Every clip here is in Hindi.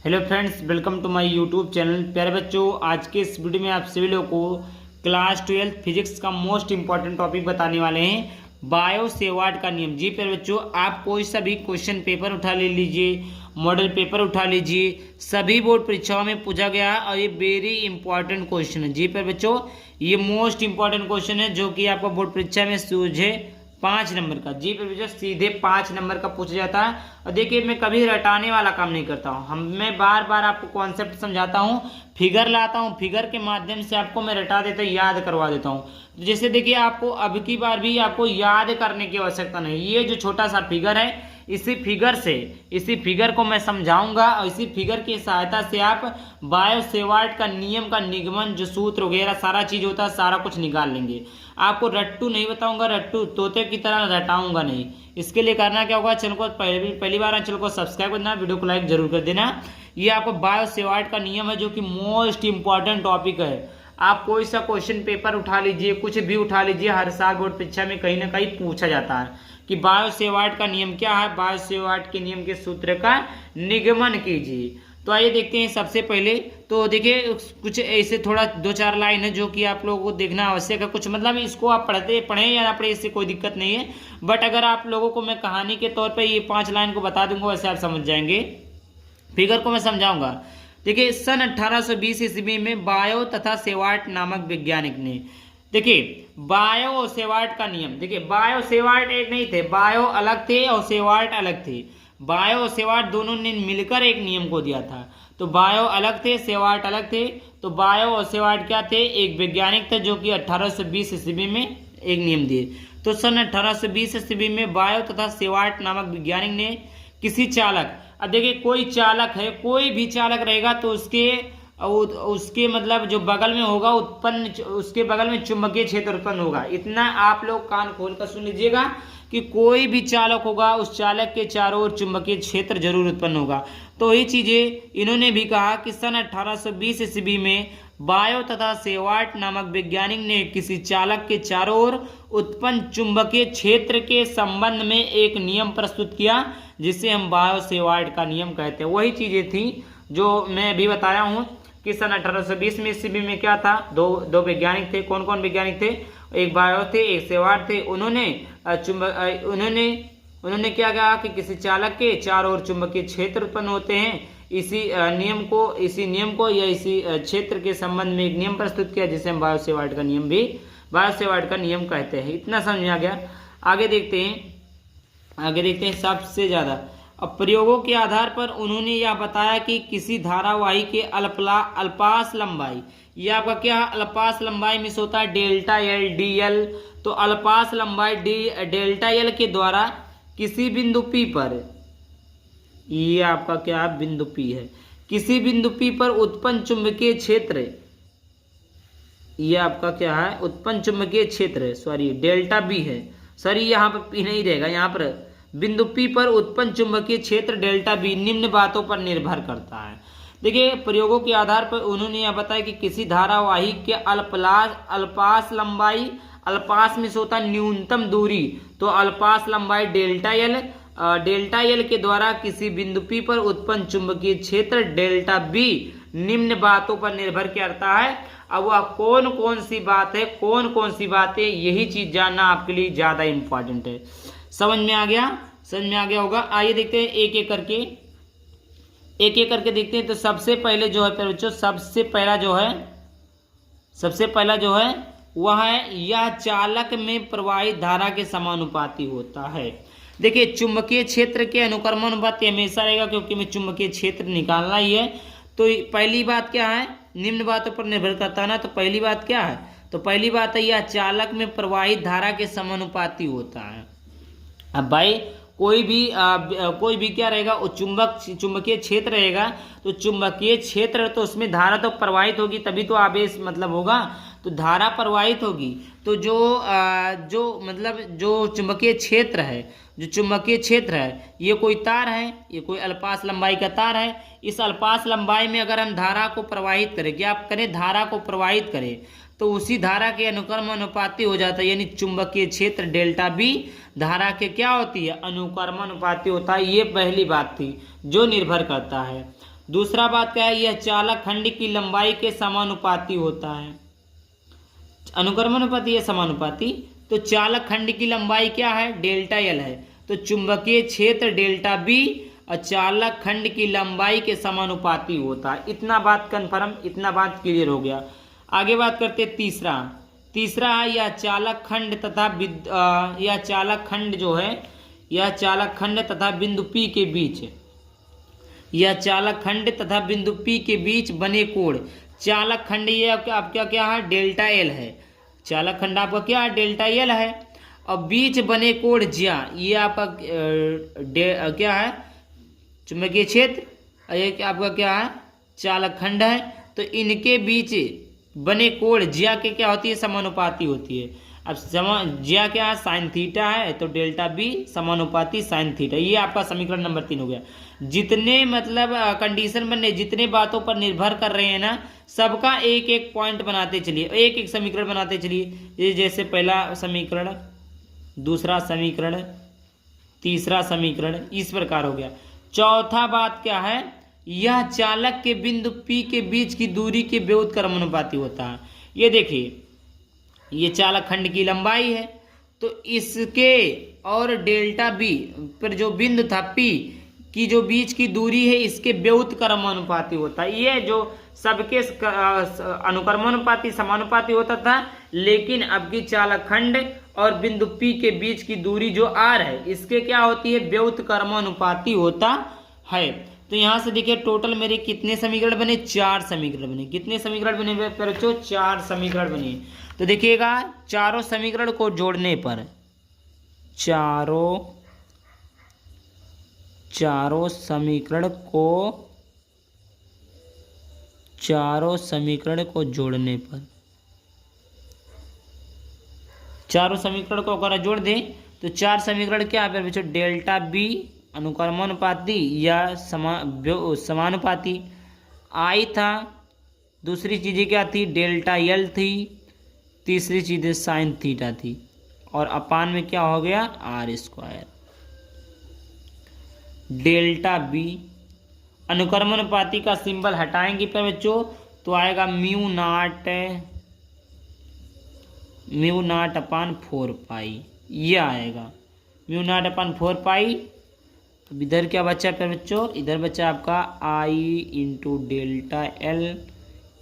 Hello friends, welcome to my YouTube channel. प्यारे बच्चों, आज के इस वीडियो में आप सभी लोगों को क्लास 12 फिजिक्स का मोस्ट इंपॉर्टेंट टॉपिक बताने वाले हैं, बायो सेवार्ट का नियम। जी प्यारे बच्चों, आप कोई सा भी क्वेश्चन पेपर उठा ले लीजिए, मॉडल पेपर उठा लीजिए, सभी बोर्ड परीक्षाओं में पूछा गया है और ये वेरी इंपॉर्टेंट क्वेश्चन है। जी प्यारे बच्चों, ये मोस्ट इंपॉर्टेंट क्वेश्चन है जो कि आपको बोर्ड परीक्षा में सूझे 5 नंबर का। जी पर जो सीधे 5 नंबर का पूछा जाता है। और देखिए, मैं कभी रटाने वाला काम नहीं करता हूँ। मैं बार बार आपको कॉन्सेप्ट समझाता हूँ, फिगर लाता हूँ, फिगर के माध्यम से आपको मैं रटा देता हूँ, याद करवा देता हूँ। तो जैसे देखिए, आपको अब की बार भी आपको याद करने की आवश्यकता नहीं। ये जो छोटा सा फिगर है, इसी फिगर को मैं समझाऊंगा और इसी फिगर की सहायता से आप बायो सेवार्ट का नियम का निगमन, जो सूत्र वगैरह सारा चीज होता है, सारा कुछ निकाल लेंगे। आपको रट्टू नहीं बताऊंगा, रट्टू तोते की तरह रटाऊंगा नहीं। इसके लिए करना क्या होगा, चैनल को पहली बार चैनल को सब्सक्राइब करना, वीडियो को लाइक जरूर कर देना। ये आपको बायो सेवार्ट का नियम है जो कि मोस्ट इंपॉर्टेंट टॉपिक है। आप कोई सा क्वेश्चन पेपर उठा लीजिए, कुछ भी उठा लीजिए, हर साल बोर्ड परीक्षा में कहीं ना कहीं पूछा जाता है कि बायो सेवार्ट का नियम क्या है, बायो सेवार्ट के नियम के सूत्र का निगमन कीजिए। तो आइए देखते हैं। सबसे पहले तो देखिए, कुछ ऐसे थोड़ा 2-4 लाइन है जो कि आप लोगों को देखना आवश्यक है। कुछ मतलब इसको आप पढ़ें या ना पढ़े, इससे कोई दिक्कत नहीं है। बट अगर आप लोगों को मैं कहानी के तौर पर ये 5 लाइन को बता दूंगा, वैसे आप समझ जाएंगे। फिगर को मैं समझाऊंगा। देखिए, सन 1820 ईस्वी में बायो तथा सेवार्ट नामक वैज्ञानिक ने, देखिए बायो और सेवार्ट का नियम, देखिए बायो सेवार्ट एक नहीं थे, बायो अलग थे और सेवार्ट अलग थे। बायो और सेवार्ट दोनों ने मिलकर एक नियम को दिया था। तो बायो अलग थे, सेवार्ट अलग थे। तो बायो और सेवार्ट क्या थे, एक वैज्ञानिक थे जो कि 1820 ईस्वी में एक नियम दिए। तो सन 1820 ईस्वी में बायो तथा सेवार्ट नामक वैज्ञानिक ने किसी चालक, अब देखिए कोई चालक है, कोई भी चालक रहेगा तो उसके मतलब जो बगल में होगा उसके बगल में चुंबकीय क्षेत्र उत्पन्न होगा। इतना आप लोग कान खोल कर सुन लीजिएगा कि कोई भी चालक होगा, उस चालक के चारों ओर चुंबकीय क्षेत्र जरूर उत्पन्न होगा। तो वही चीजें इन्होंने भी कहा कि सन 1820 ईस्वी में बायो तथा सेवार्ट नामक वैज्ञानिक ने किसी चालक के चारों ओर उत्पन्न चुंबकीय क्षेत्र के संबंध में एक नियम प्रस्तुत किया, जिसे हम बायो सेवार्ट का नियम कहते हैं। वही चीजें थी जो मैं अभी बताया हूँ कि सन 1820 में ईस्वी में क्या था, दो वैज्ञानिक थे। कौन कौन वैज्ञानिक थे, एक बायो थे, एक सेवार्ट थे। उन्होंने क्या कहा कि किसी चालक के चारों ओर चुंबकीय क्षेत्र उत्पन्न होते हैं। इसी नियम को या इसी क्षेत्र के संबंध में एक नियम प्रस्तुत किया, जिसे हम बायो सेवार्ट का नियम कहते हैं। इतना समझ में आ गया। आगे देखते हैं सबसे ज्यादा। अब प्रयोगों के आधार पर उन्होंने यह बताया कि किसी धारावाही के अल्पास लंबाई, यह आपका क्या अल्पास लंबाई मिस होता है डेल्टा एल डी एल। तो अल्पास लंबाई डेल्टा एल के द्वारा किसी बिंदु P पर, ये आपका क्या बिंदु P है, किसी बिंदु P पर उत्पन्न चुंबकीय क्षेत्र, ये आपका क्या है उत्पन्न चुंबकीय क्षेत्र, सॉरी डेल्टा B है, सॉरी यहाँ पर P नहीं रहेगा, यहाँ पर बिंदु P पर उत्पन्न चुंबकीय क्षेत्र डेल्टा B निम्न बातों पर निर्भर करता है। देखिए, प्रयोगों के आधार पर उन्होंने यह बताया कि किसी धारावाही के अल्पास लंबाई, अल्पास में होता न्यूनतम दूरी, तो अल्पास लंबाई डेल्टा एल के द्वारा किसी बिंदु P पर उत्पन्न चुंबकीय क्षेत्र डेल्टा B निम्न बातों पर निर्भर करता है। अब वह कौन कौन सी बात है, यही चीज जानना आपके लिए ज्यादा इंपॉर्टेंट है। समझ में आ गया होगा। आइए देखते हैं एक एक करके देखते हैं। तो सबसे पहले जो है बच्चों, सबसे पहला जो है वह है, यह चालक में प्रवाहित धारा के समानुपाती होता है। देखिए, चुंबकीय क्षेत्र के अनुक्रमण अनुपात हमेशा रहेगा, क्योंकि हमें चुंबकीय क्षेत्र निकालना ही है। तो पहली बात क्या है, निम्न बातों पर निर्भर करता है ना। तो पहली बात क्या है, तो पहली बात है, यह चालक में प्रवाहित धारा के समानुपाती होता है। अब भाई कोई भी क्या रहेगा, वो चुंबकीय क्षेत्र रहेगा। तो चुंबकीय क्षेत्र, तो उसमें धारा तो प्रवाहित होगी, तभी तो आवेश मतलब होगा। तो धारा प्रवाहित होगी, तो जो चुंबकीय क्षेत्र है, ये कोई तार है, ये कोई अल्पास लंबाई का तार है। इस अल्पास लंबाई में अगर हम धारा को प्रवाहित करें, क्या आप करें, धारा को प्रवाहित करें, तो उसी धारा के अनुक्रम अनुपाती हो जाता है। यानी चुंबकीय क्षेत्र डेल्टा बी धारा के क्या होती है, अनुक्रम अनुपाती होता है। ये पहली बात थी जो निर्भर करता है। दूसरा बात क्या है, यह चालक खंड की लंबाई के समानुपाती होता है। अनुक्रमानुपाती या समानुपाती, तो चालक खंड की लंबाई क्या है, डेल्टा एल है, तो चुंबकीय क्षेत्र डेल्टा बी और चालक खंड की लंबाई के समानुपाती होता है। इतना बात कन्फर्म, इतना बात क्लियर हो गया। आगे बात करते तीसरा है यह चालक खंड तथा यह चालक खंड जो है, यह चालक खंड तथा बिंदु P के बीच, यह चालक खंड तथा बिंदु P के बीच बने कोण। चालक खंड ये आपका क्या है, डेल्टा एल है। चालक खंड आपका क्या है, डेल्टा एल है। और बीच बने कोण ज्या, ये आपका क्या है, चुंबकीय क्षेत्र, और ये आपका क्या है, चालक खंड है। तो इनके बीच बने कोण ज्या के क्या होती है, समानुपाती होती है। अब ज्या क्या है, साइन थीटा है, तो डेल्टा बी समानुपाती साइन थीटा। ये आपका समीकरण नंबर 3 हो गया। जितने मतलब कंडीशन बनने, जितने बातों पर निर्भर कर रहे हैं ना, सबका एक एक पॉइंट बनाते चलिए, एक एक समीकरण बनाते चलिए। ये जैसे पहला समीकरण, दूसरा समीकरण, तीसरा समीकरण, इस प्रकार हो गया। चौथा बात क्या है, यह चालक के बिंदु P के बीच की दूरी के व्युत्क्रमानुपाती होता है। ये देखिए, ये चालक खंड की लंबाई है, तो इसके और डेल्टा बी पर जो बिंदु था P की जो बीच की दूरी है, इसके व्युत्क्रमानुपाती होता है। ये जो सबके अनुक्रमानुपाती समानुपाती होता था, लेकिन अब की चालक खंड और बिंदु P के बीच की दूरी जो R है, इसके क्या होती है, व्युत्क्रमानुपाती होता है। तो यहाँ से देखिए टोटल मेरे कितने समीकरण बने, 4 समीकरण बने। कितने समीकरण बने बच्चों, 4 समीकरण बने। तो देखिएगा, चारों समीकरण को जोड़ने पर, चारों समीकरण को जोड़ने पर, चारों समीकरण को अगर जोड़ दें तो 4 समीकरण क्या है बच्चों, डेल्टा बी अनुक्रमानुपाती या समानुपाती आई था, दूसरी चीज़ें क्या थी, डेल्टा एल थी, तीसरी चीज़ें साइन थीटा थी, और अपान में क्या हो गया, आर स्क्वायर। डेल्टा बी अनुक्रमानुपाती का सिंबल हटाएंगे पर बच्चों, तो आएगा म्यू नॉट अपान 4 पाई, ये आएगा म्यू नॉट अपान 4 पाई। अब इधर क्या बचा फिर बच्चों, इधर बचा आपका I into delta L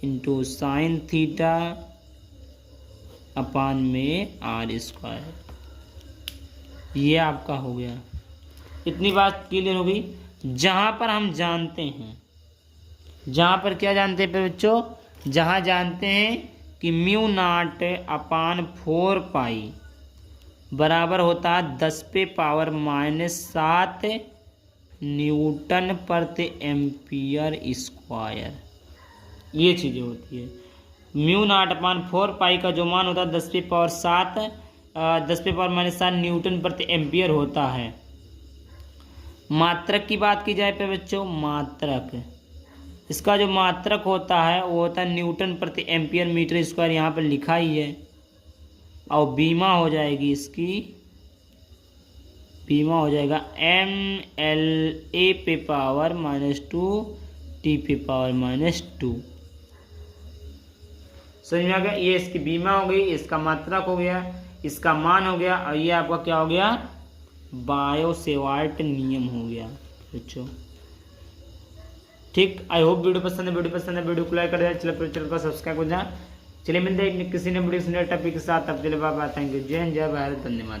into sine theta upon में आर स्क्वायर, ये आपका हो गया। इतनी बात क्लियर हो गई। जहाँ पर हम जानते हैं, जहाँ पर क्या जानते हैं बच्चों, जहाँ जानते हैं कि म्यू नॉट अपान 4 पाई बराबर होता है 10⁻⁻7 न्यूटन प्रति एम्पियर स्क्वायर, ये चीज़ें होती है। म्यू नॉट अपान 4 पाई का जो मान होता है 10⁻⁷ न्यूटन प्रति एम्पियर होता है। मात्रक की बात की जाए पे बच्चों, मात्रक, इसका जो मात्रक होता है वो होता है न्यूटन प्रति एम्पियर मीटर स्क्वायर, यहाँ पर लिखा ही है। और बीमा हो जाएगी इसकी, बीमा हो जाएगा mLA पे पावर -2 T पे पावर -2। समझ में आ गया, ये इसकी बीमा हो गई, इसका मात्रक हो गया, इसका मान हो गया, और ये आपका क्या हो गया, बायो-सेवार्ट नियम हो गया बच्चों। ठीक, आई होप वीडियो पसंद है, वीडियो को लाइक कर दिया, चैनल को सब्सक्राइब कर देना। चलिए मिलते हैं किसी ने वीडियो टॉपिक के साथ, अब चलिए बाय बाय, थैंक यू, जय हिंद, जय भारत, धन्यवाद।